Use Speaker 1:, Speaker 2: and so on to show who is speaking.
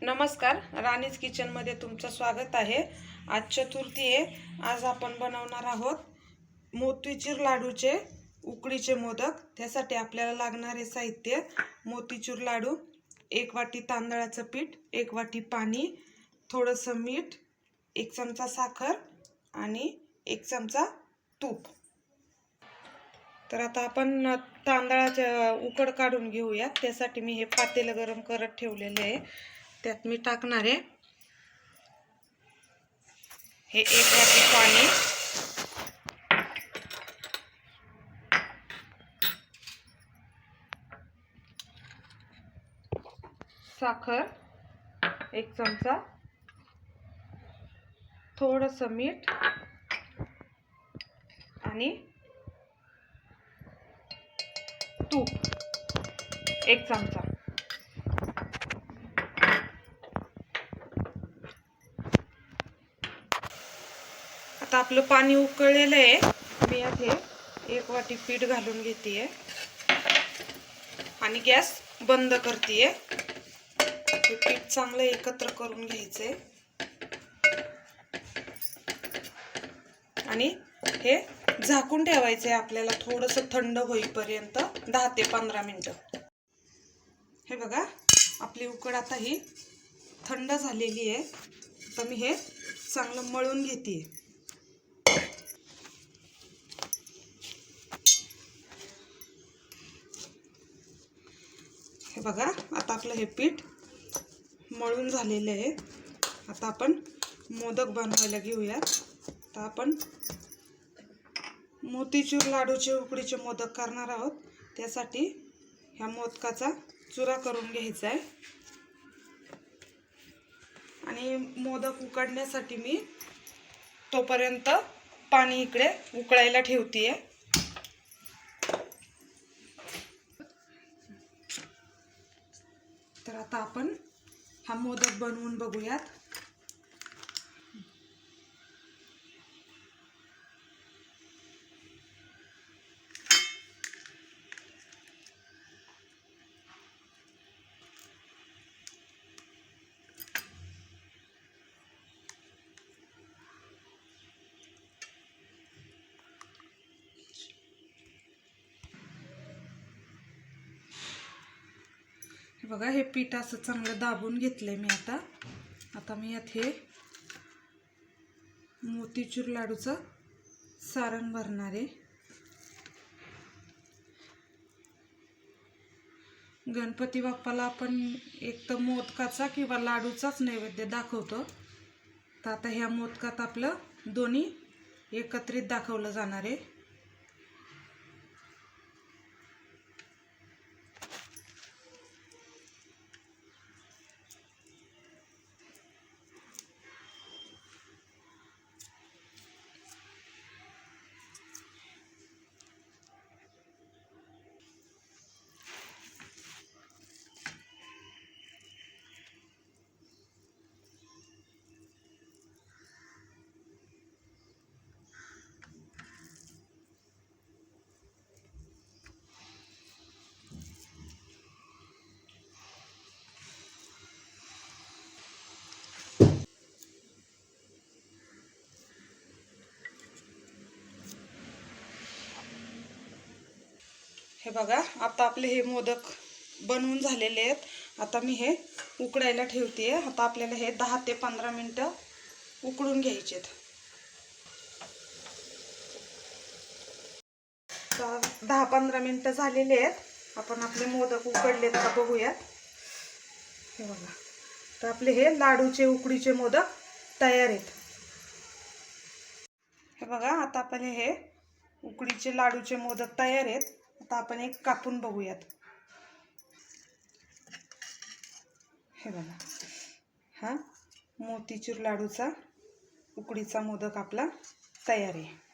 Speaker 1: नमस्कार, राणीज किचनमध्ये तुमचं स्वागत आहे। आज चतुर्थी आहे। आज आपण बनवणार आहोत मोतीचूर लाडूचे उकडीचे मोदक। त्यासाठी आपल्याला लागणारे साहित्य: मोतीचूर लाडू, 1 वाटी तांदळाचं पीठ, 1 वाटी पाणी, थोडंसं मीठ, 1 चमचा साखर आणि 1 चमचा तूप। तर आता आपण तांदळाचे उकड काढून घेऊया। त्यासाठी मी हे पातेलं गरम करत ठेवलेले आहे। त्यात मी टाकणार आहे हे 1 वाटी पाणी, साखर 1 चमचा, थोडंसं मीठ आणि तूप 1 चमचा। आता आपलं पाणी उकळलेलं आहे। मी यात हे 1 वाटी पीठ घालून घेते आणि गॅस बंद करते। हे पीठ चांगलं एकत्र करून घ्यायचे आणि हे झाकून ठेवायचे आपल्याला थोडंसं थंड होईपर्यंत 10 ते 15 मिनिटं। हे बघा, आपली उकड आता ही थंड झालेली आहे। तर मी हे चांगलं मळून घेते। हे बघा, आता आपलं हे पीठ मळून झालेलं आहे। आता आपण मोदक बनवायला घेऊया। तर आपण मोतीचूर लाडूचे उकडीचे मोदक करणार आहोत। त्यासाठी ह्या मोदकाचा चुरा करून घ्यायचा आहे आणि मोदक उकडण्यासाठी मी तोपर्यंत पाणी इकडे उकळायला ठेवते। तर आता आपण हा मोदक बनवून बघूयात। हे बघा, हे पीठ असं चांगलं दाबून घेतलंय मी। आता मी यात हे मोतीचूर लाडूचं सारण भरणार आहे। गणपती बाप्पाला आपण एक तर मोदकाचा किंवा लाडूचाच नैवेद्य दाखवतो। तर आता ह्या मोदकात आपलं दोन्ही एकत्रित दाखवलं जाणार आहे। हे बघा, आता आपले हे मोदक बनवून झालेले आहेत। आता मी हे उकडायला ठेवते। आता आपल्याला हे 10 ते 15 मिनिटं उकडून घ्यायचे आहेत। 10-15 मिनिटं झालेले आहेत। आपण आपले मोदक उकडलेत का बघूयात। हे बघा, तर आपले हे लाडूचे उकडीचे मोदक तयार आहेत। हे बघा, आता आपण हे उकडीचे लाडूचे मोदक तयार आहेत। आता आपण एक कापून बघूयात। हे बघा, हा मोतीचूर लाडूचा उकडीचा मोदक आपला तयार आहे।